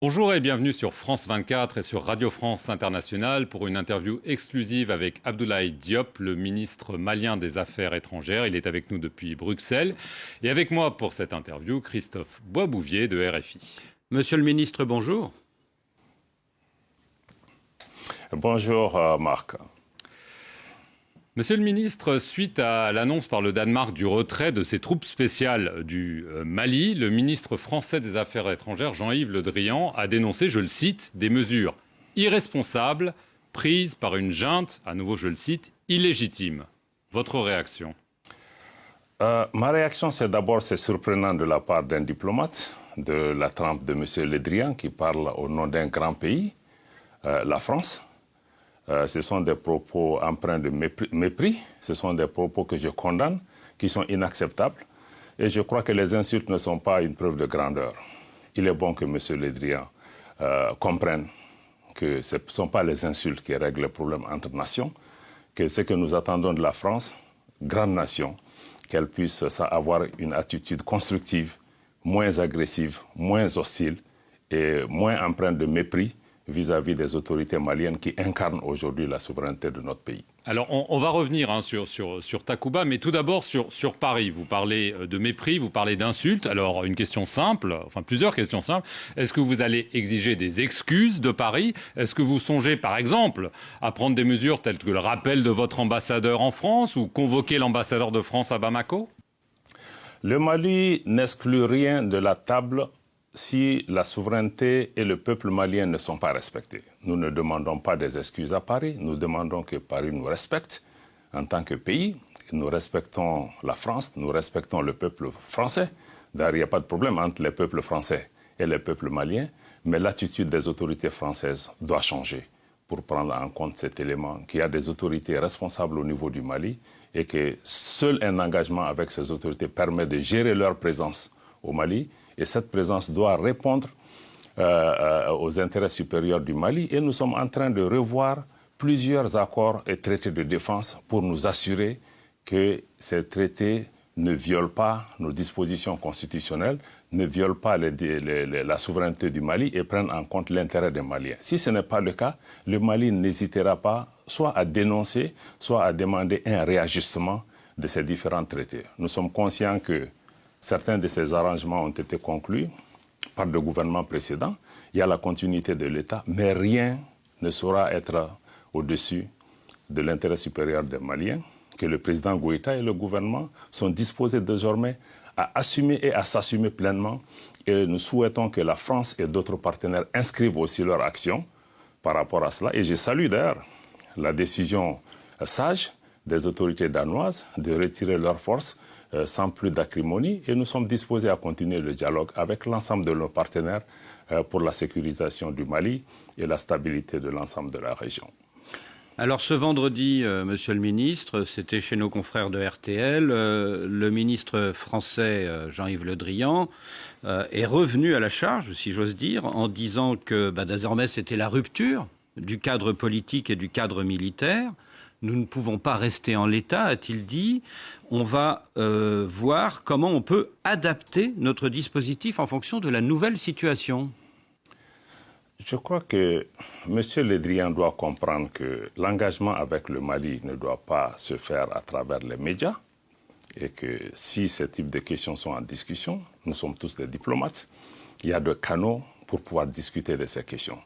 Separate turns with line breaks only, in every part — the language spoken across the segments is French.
Bonjour et bienvenue sur France 24 et sur Radio France Internationale pour une interview exclusive avec Abdoulaye Diop, le ministre malien des Affaires étrangères. Il est avec nous depuis Bruxelles. Et avec moi pour cette interview, Christophe Boisbouvier de RFI. Monsieur le ministre, bonjour.
Bonjour Marc.
Monsieur le ministre, suite à l'annonce par le Danemark du retrait de ses troupes spéciales du Mali, le ministre français des Affaires étrangères, Jean-Yves Le Drian, a dénoncé, je le cite, des mesures irresponsables prises par une junte, à nouveau je le cite, illégitime. Votre réaction?
Ma réaction, c'est d'abord, c'est surprenant de la part d'un diplomate de la trempe de M. Le Drian qui parle au nom d'un grand pays, la France. Ce sont des propos empreints de mépris, ce sont des propos que je condamne, qui sont inacceptables. Et je crois que les insultes ne sont pas une preuve de grandeur. Il est bon que M. Le Drian comprenne que ce ne sont pas les insultes qui règlent le problème entre nations, que ce que nous attendons de la France, grande nation, qu'elle puisse avoir une attitude constructive, moins agressive, moins hostile et moins empreinte de mépris vis-à-vis des autorités maliennes qui incarnent aujourd'hui la souveraineté de notre pays.
Alors, on va revenir sur Takuba, mais tout d'abord sur Paris. Vous parlez de mépris, vous parlez d'insultes. Alors, une question simple, enfin plusieurs questions simples. Est-ce que vous allez exiger des excuses de Paris? Est-ce que vous songez, par exemple, à prendre des mesures telles que le rappel de votre ambassadeur en France ou convoquer l'ambassadeur de France à Bamako?
Le Mali n'exclut rien de la table si la souveraineté et le peuple malien ne sont pas respectés. Nous ne demandons pas des excuses à Paris, nous demandons que Paris nous respecte en tant que pays. Nous respectons la France, nous respectons le peuple français. D'ailleurs, il n'y a pas de problème entre les peuples français et les peuples maliens, mais l'attitude des autorités françaises doit changer pour prendre en compte cet élément, qu'il y a des autorités responsables au niveau du Mali et que seul un engagement avec ces autorités permet de gérer leur présence au Mali. Et cette présence doit répondre aux intérêts supérieurs du Mali. Et nous sommes en train de revoir plusieurs accords et traités de défense pour nous assurer que ces traités ne violent pas nos dispositions constitutionnelles, ne violent pas la souveraineté du Mali et prennent en compte l'intérêt des Maliens. Si ce n'est pas le cas, le Mali n'hésitera pas soit à dénoncer, soit à demander un réajustement de ces différents traités. Nous sommes conscients que certains de ces arrangements ont été conclus par le gouvernement précédent. Il y a la continuité de l'État, mais rien ne saura être au-dessus de l'intérêt supérieur des Maliens, que le président Goïta et le gouvernement sont disposés désormais à assumer et à s'assumer pleinement. Et nous souhaitons que la France et d'autres partenaires inscrivent aussi leur action par rapport à cela. Et je salue d'ailleurs la décision sage des autorités danoises de retirer leurs forces sans plus d'acrimonie, et nous sommes disposés à continuer le dialogue avec l'ensemble de nos partenaires pour la sécurisation du Mali et la stabilité de l'ensemble de la région.
Alors ce vendredi, Monsieur le ministre, c'était chez nos confrères de RTL, le ministre français Jean-Yves Le Drian est revenu à la charge, si j'ose dire, en disant que désormais c'était la rupture du cadre politique et du cadre militaire. Nous ne pouvons pas rester en l'état, a-t-il dit. On va voir comment on peut adapter notre dispositif en fonction de la nouvelle situation.
Je crois que M. Le Drian doit comprendre que l'engagement avec le Mali ne doit pas se faire à travers les médias et que si ce type de questions sont en discussion, nous sommes tous des diplomates, il y a des canaux pour pouvoir discuter de ces questions.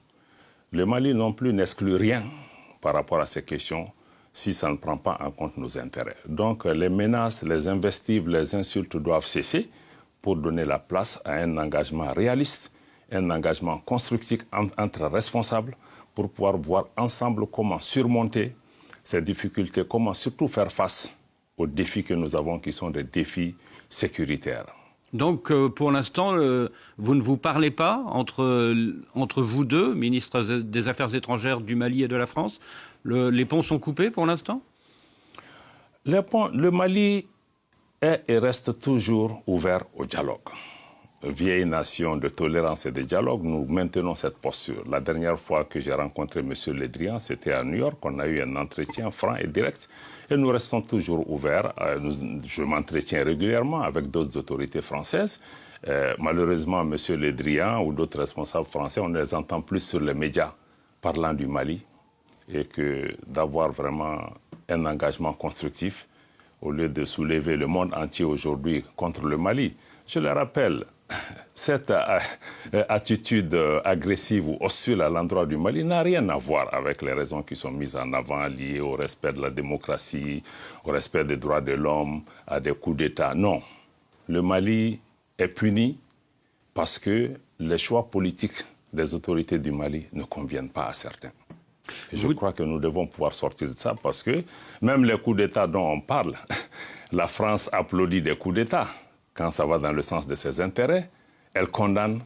Le Mali non plus n'exclut rien par rapport à ces questions si ça ne prend pas en compte nos intérêts. Donc les menaces, les invectives, les insultes doivent cesser pour donner la place à un engagement réaliste, un engagement constructif entre responsables pour pouvoir voir ensemble comment surmonter ces difficultés, comment surtout faire face aux défis que nous avons qui sont des défis sécuritaires.
Donc, pour l'instant, vous ne vous parlez pas entre vous deux, ministres des Affaires étrangères du Mali et de la France? Les ponts sont coupés pour l'instant?
Le Mali est et reste toujours ouvert au dialogue. Vieille nation de tolérance et de dialogue, nous maintenons cette posture. La dernière fois que j'ai rencontré M. Le Drian, c'était à New York. On a eu un entretien franc et direct. Et nous restons toujours ouverts. Je m'entretiens régulièrement avec d'autres autorités françaises. Malheureusement, M. Le Drian ou d'autres responsables français, on ne les entend plus sur les médias parlant du Mali et que d'avoir vraiment un engagement constructif au lieu de soulever le monde entier aujourd'hui contre le Mali. Je le rappelle, cette attitude agressive ou hostile à l'endroit du Mali n'a rien à voir avec les raisons qui sont mises en avant liées au respect de la démocratie, au respect des droits de l'homme, à des coups d'État. Non, le Mali est puni parce que les choix politiques des autorités du Mali ne conviennent pas à certains. Et je crois que nous devons pouvoir sortir de ça parce que même les coups d'État dont on parle, la France applaudit des coups d'État quand ça va dans le sens de ses intérêts, elle condamne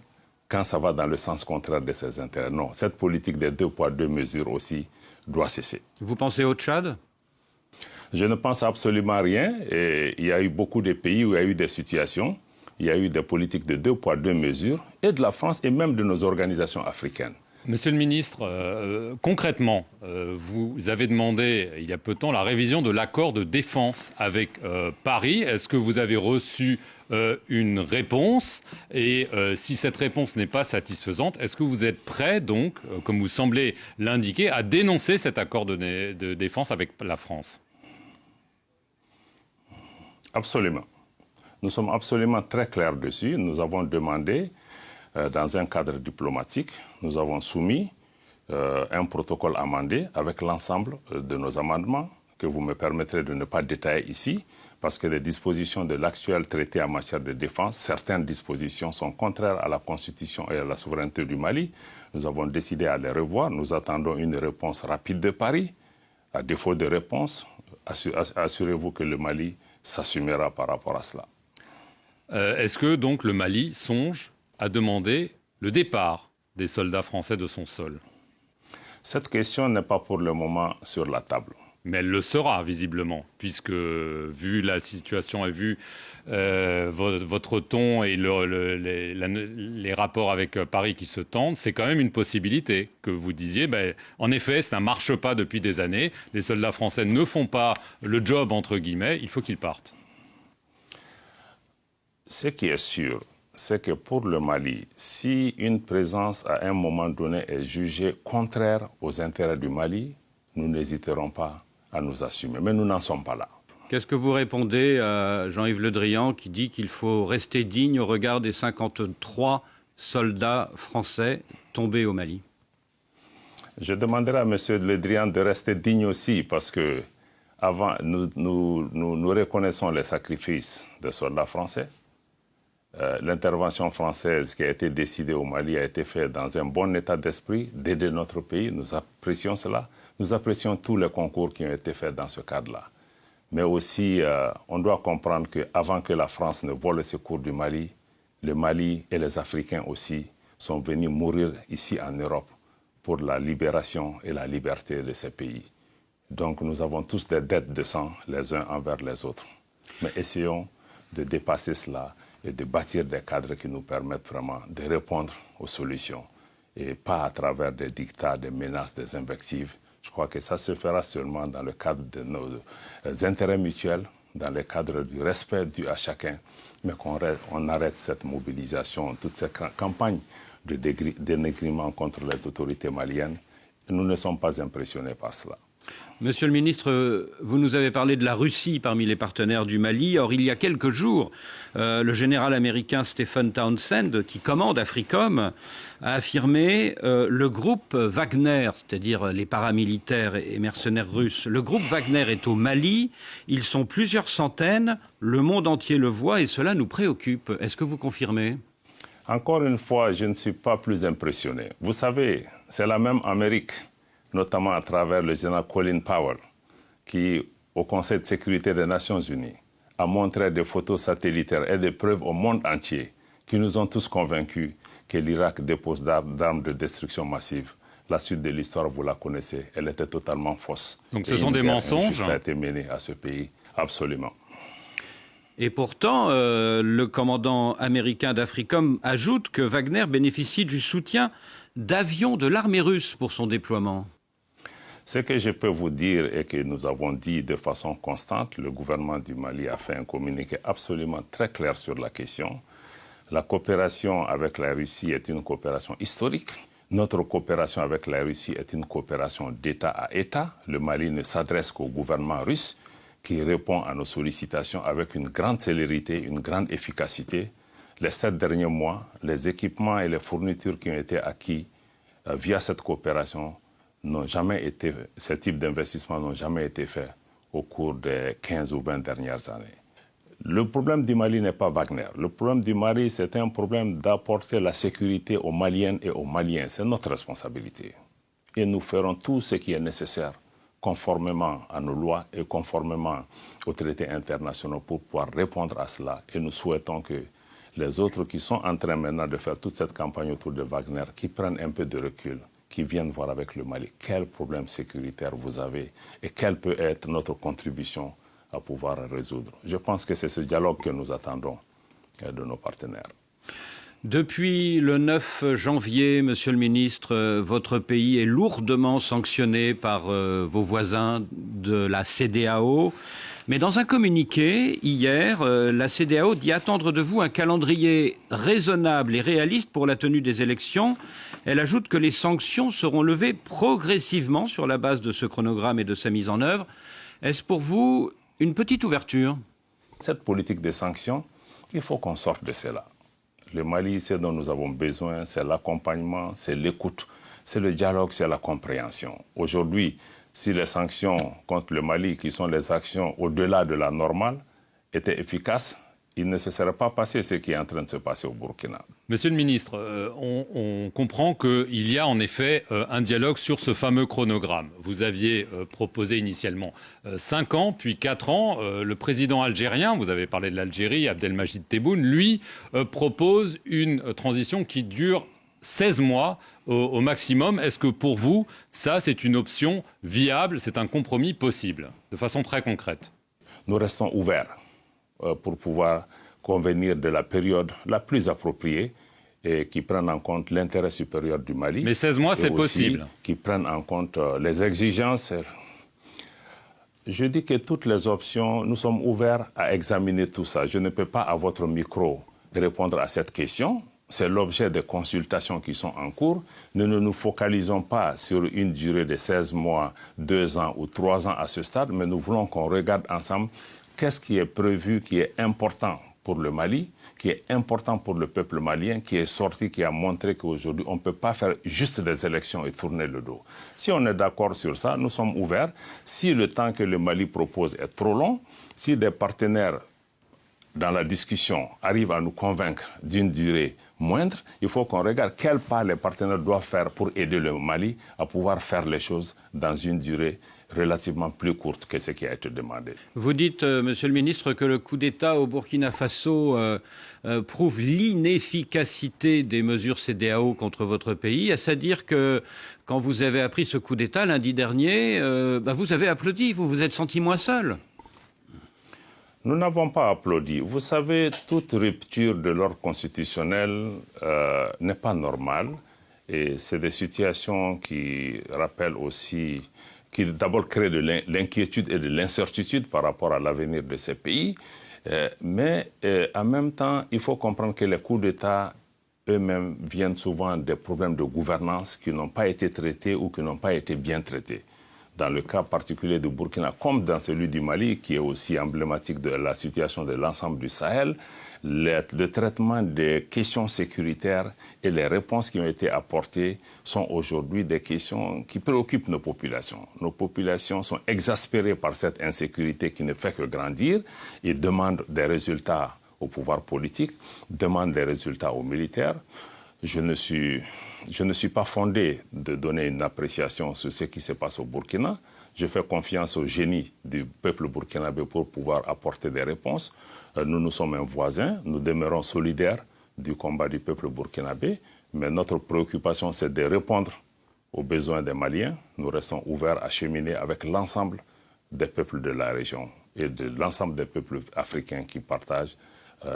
quand ça va dans le sens contraire de ses intérêts. Non, cette politique des 2 poids 2 mesures aussi doit cesser.
Vous pensez au Tchad ?
Je ne pense absolument rien. Et il y a eu beaucoup de pays où il y a eu des situations, il y a eu des politiques de 2 poids 2 mesures, et de la France et même de nos organisations africaines.
Monsieur le ministre, concrètement, vous avez demandé il y a peu de temps la révision de l'accord de défense avec Paris. Est-ce que vous avez reçu une réponse? Et si cette réponse n'est pas satisfaisante, est-ce que vous êtes prêt, donc, comme vous semblez l'indiquer, à dénoncer cet accord de défense avec la France?
Absolument. Nous sommes absolument très clairs dessus. Nous avons demandé, dans un cadre diplomatique, nous avons soumis un protocole amendé avec l'ensemble de nos amendements que vous me permettrez de ne pas détailler ici, parce que les dispositions de l'actuel traité en matière de défense, certaines dispositions sont contraires à la Constitution et à la souveraineté du Mali. Nous avons décidé à les revoir. Nous attendons une réponse rapide de Paris. À défaut de réponse, assurez-vous que le Mali s'assumera par rapport à cela.
Est-ce que donc le Mali songe à demander le départ des soldats français de son sol?
Cette question n'est pas pour le moment sur la table.
Mais elle le sera, visiblement, puisque, vu la situation et vu votre ton et les rapports avec Paris qui se tendent, c'est quand même une possibilité que vous disiez, en effet, ça ne marche pas depuis des années, les soldats français ne font pas le job, entre guillemets, il faut qu'ils partent.
Ce qui est sûr, c'est que pour le Mali, si une présence à un moment donné est jugée contraire aux intérêts du Mali, nous n'hésiterons pas à nous assumer. Mais nous n'en sommes pas là.
Qu'est-ce que vous répondez à Jean-Yves Le Drian qui dit qu'il faut rester digne au regard des 53 soldats français tombés au Mali?
Je demanderai à M. Le Drian de rester digne aussi parce que avant, nous reconnaissons les sacrifices des soldats français. L'intervention française qui a été décidée au Mali a été faite dans un bon état d'esprit d'aider notre pays. Nous apprécions cela. Nous apprécions tous les concours qui ont été faits dans ce cadre-là. Mais aussi, on doit comprendre qu'avant que la France ne vole le secours du Mali, le Mali et les Africains aussi sont venus mourir ici en Europe pour la libération et la liberté de ces pays. Donc nous avons tous des dettes de sang les uns envers les autres. Mais essayons de dépasser cela et de bâtir des cadres qui nous permettent vraiment de répondre aux solutions et pas à travers des dictats, des menaces, des invectives. Je crois que ça se fera seulement dans le cadre de nos intérêts mutuels, dans le cadre du respect dû à chacun, mais qu'on arrête cette mobilisation, toute cette campagne de dénigrement contre les autorités maliennes. Et nous ne sommes pas impressionnés par cela.
Monsieur le ministre, vous nous avez parlé de la Russie parmi les partenaires du Mali. Or, il y a quelques jours, le général américain Stephen Townsend, qui commande AFRICOM, a affirmé le groupe Wagner, c'est-à-dire les paramilitaires et mercenaires russes. Le groupe Wagner est au Mali. Ils sont plusieurs centaines. Le monde entier le voit et cela nous préoccupe. Est-ce que vous confirmez ?
Encore une fois, je ne suis pas plus impressionné. Vous savez, c'est la même Amérique, notamment à travers le général Colin Powell, qui, au Conseil de sécurité des Nations Unies, a montré des photos satellitaires et des preuves au monde entier qui nous ont tous convaincus que l'Irak dépose d'armes de destruction massive. La suite de l'histoire, vous la connaissez, elle était totalement fausse.
Donc ce sont des mensonges?
Ça a été mené à ce pays, absolument.
Et pourtant, le commandant américain d'AFRICOM ajoute que Wagner bénéficie du soutien d'avions de l'armée russe pour son déploiement.
Ce que je peux vous dire et que nous avons dit de façon constante, le gouvernement du Mali a fait un communiqué absolument très clair sur la question. La coopération avec la Russie est une coopération historique. Notre coopération avec la Russie est une coopération d'État à État. Le Mali ne s'adresse qu'au gouvernement russe qui répond à nos sollicitations avec une grande célérité, une grande efficacité. Les 7 derniers mois, les équipements et les fournitures qui ont été acquis via cette coopération n'ont jamais été, ce type d'investissement n'ont jamais été faits au cours des 15 ou 20 dernières années. Le problème du Mali n'est pas Wagner. Le problème du Mali, c'est un problème d'apporter la sécurité aux Maliennes et aux Maliens. C'est notre responsabilité. Et nous ferons tout ce qui est nécessaire, conformément à nos lois et conformément aux traités internationaux pour pouvoir répondre à cela. Et nous souhaitons que les autres qui sont en train maintenant de faire toute cette campagne autour de Wagner, qui prennent un peu de recul, qui viennent voir avec le Mali quel problème sécuritaire vous avez et quelle peut être notre contribution à pouvoir résoudre. Je pense que c'est ce dialogue que nous attendons de nos partenaires.
Depuis le 9 janvier, Monsieur le Ministre, votre pays est lourdement sanctionné par vos voisins de la CEDEAO. Mais dans un communiqué, hier, la CEDEAO dit attendre de vous un calendrier raisonnable et réaliste pour la tenue des élections. Elle ajoute que les sanctions seront levées progressivement sur la base de ce chronogramme et de sa mise en œuvre. Est-ce pour vous une petite ouverture?
Cette politique de sanctions, il faut qu'on sorte de cela. Le Mali, ce dont nous avons besoin, c'est l'accompagnement, c'est l'écoute, c'est le dialogue, c'est la compréhension. Aujourd'hui, si les sanctions contre le Mali, qui sont les actions au-delà de la normale, étaient efficaces, il ne se serait pas passé ce qui est en train de se passer au Burkina.
Monsieur le ministre, on comprend qu'il y a en effet un dialogue sur ce fameux chronogramme. Vous aviez proposé initialement 5 ans, puis 4 ans. Le président algérien, vous avez parlé de l'Algérie, Abdelmajid Tebboune, lui propose une transition qui dure 16 mois au maximum. Est-ce que pour vous, ça c'est une option viable, c'est un compromis possible, de façon très concrète?
Nous restons ouverts pour pouvoir convenir de la période la plus appropriée et qui prenne en compte l'intérêt supérieur du Mali.
Mais 16 mois, c'est possible.
Qui prenne en compte les exigences. Je dis que toutes les options, nous sommes ouverts à examiner tout ça. Je ne peux pas, à votre micro, répondre à cette question. C'est l'objet des consultations qui sont en cours. Nous ne nous focalisons pas sur une durée de 16 mois, 2 ans ou 3 ans à ce stade, mais nous voulons qu'on regarde ensemble qu'est-ce qui est prévu, qui est important pour le Mali, qui est important pour le peuple malien, qui est sorti, qui a montré qu'aujourd'hui, on ne peut pas faire juste des élections et tourner le dos. Si on est d'accord sur ça, nous sommes ouverts. Si le temps que le Mali propose est trop long, si des partenaires dans la discussion arrivent à nous convaincre d'une durée moindre, il faut qu'on regarde quels pas les partenaires doivent faire pour aider le Mali à pouvoir faire les choses dans une durée relativement plus courte que ce qui a été demandé.
Vous dites, Monsieur le Ministre, que le coup d'État au Burkina Faso prouve l'inefficacité des mesures CEDEAO contre votre pays. Est-ce à dire que quand vous avez appris ce coup d'État lundi dernier, vous avez applaudi, vous vous êtes senti moins seul?
Nous n'avons pas applaudi. Vous savez, toute rupture de l'ordre constitutionnel n'est pas normale. Et c'est des situations qui rappellent aussi, qui d'abord créent de l'inquiétude et de l'incertitude par rapport à l'avenir de ces pays. Mais en même temps, il faut comprendre que les coups d'État eux-mêmes viennent souvent des problèmes de gouvernance qui n'ont pas été traités ou qui n'ont pas été bien traités. Dans le cas particulier du Burkina, comme dans celui du Mali, qui est aussi emblématique de la situation de l'ensemble du Sahel, le traitement des questions sécuritaires et les réponses qui ont été apportées sont aujourd'hui des questions qui préoccupent nos populations. Nos populations sont exaspérées par cette insécurité qui ne fait que grandir et demandent des résultats au pouvoir politique, demandent des résultats aux militaires. Je ne suis pas fondé de donner une appréciation sur ce qui se passe au Burkina. Je fais confiance au génie du peuple burkinabé pour pouvoir apporter des réponses. Nous sommes un voisin, nous demeurons solidaires du combat du peuple burkinabé, mais notre préoccupation, c'est de répondre aux besoins des Maliens. Nous restons ouverts à cheminer avec l'ensemble des peuples de la région et de l'ensemble des peuples africains qui partagent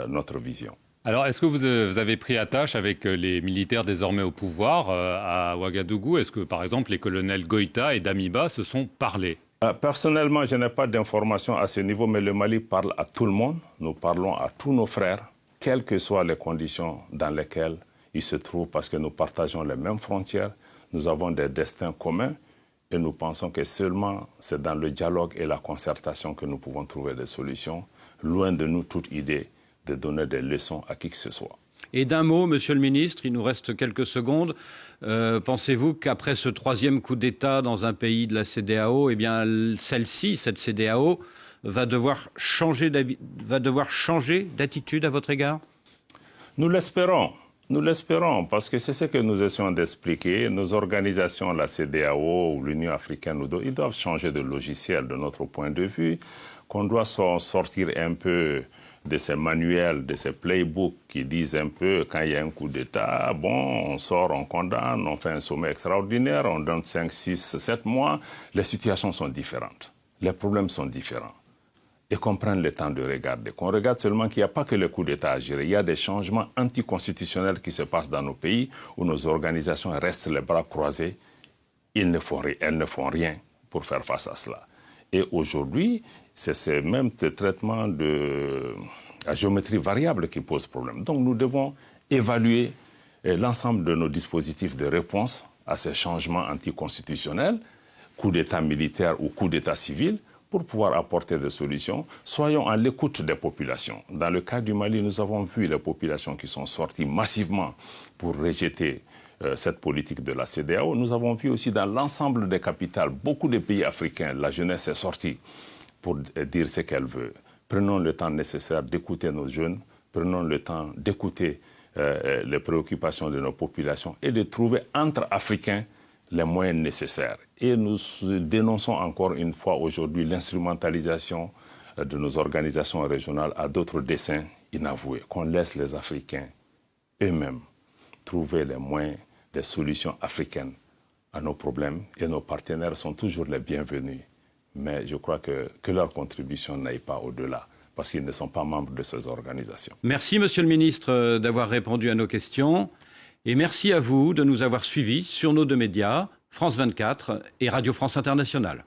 notre vision.
Alors, est-ce que vous avez pris attache avec les militaires désormais au pouvoir à Ouagadougou? Est-ce que, par exemple, les colonels Goïta et Damiba se sont parlé?
Personnellement, je n'ai pas d'informations à ce niveau, mais le Mali parle à tout le monde. Nous parlons à tous nos frères quelles que soient les conditions dans lesquelles ils se trouvent, parce que nous partageons les mêmes frontières, nous avons des destins communs, et nous pensons que seulement c'est dans le dialogue et la concertation que nous pouvons trouver des solutions, loin de nous toute idée de donner des leçons à qui que ce soit.
Et d'un mot, Monsieur le Ministre, il nous reste quelques secondes. Pensez-vous qu'après ce troisième coup d'État dans un pays de la CEDEAO, eh bien, cette CEDEAO, va devoir changer d'attitude à votre égard?
Nous l'espérons. Nous l'espérons, parce que c'est ce que nous essayons d'expliquer. Nos organisations, la CEDEAO ou l'Union africaine, ils doivent changer de logiciel de notre point de vue, qu'on doit sortir un peu de ces manuels, de ces playbooks qui disent un peu quand il y a un coup d'État, bon, on sort, on condamne, on fait un sommet extraordinaire, on donne 5, 6, 7 mois. Les situations sont différentes, les problèmes sont différents. Et qu'on prenne le temps de regarder, qu'on regarde seulement qu'il n'y a pas que le coup d'État à gérer. Il y a des changements anticonstitutionnels qui se passent dans nos pays où nos organisations restent les bras croisés. Elles ne font rien pour faire face à cela. Et aujourd'hui, c'est ce même traitement de la géométrie variable qui pose problème. Donc nous devons évaluer l'ensemble de nos dispositifs de réponse à ces changements anticonstitutionnels, coup d'État militaire ou coup d'État civil, pour pouvoir apporter des solutions. Soyons à l'écoute des populations. Dans le cas du Mali, nous avons vu les populations qui sont sorties massivement pour rejeter cette politique de la CEDEAO. Nous avons vu aussi dans l'ensemble des capitales, beaucoup de pays africains, la jeunesse est sortie pour dire ce qu'elle veut. Prenons le temps nécessaire d'écouter nos jeunes, prenons le temps d'écouter les préoccupations de nos populations et de trouver entre Africains les moyens nécessaires. Et nous dénonçons encore une fois aujourd'hui l'instrumentalisation de nos organisations régionales à d'autres desseins inavoués, qu'on laisse les Africains eux-mêmes trouver les moyens, des solutions africaines à nos problèmes. Et nos partenaires sont toujours les bienvenus. Mais je crois que leur contribution n'aille pas au-delà, parce qu'ils ne sont pas membres de ces organisations.
Merci, Monsieur le Ministre, d'avoir répondu à nos questions. Et merci à vous de nous avoir suivis sur nos deux médias, France 24 et Radio France Internationale.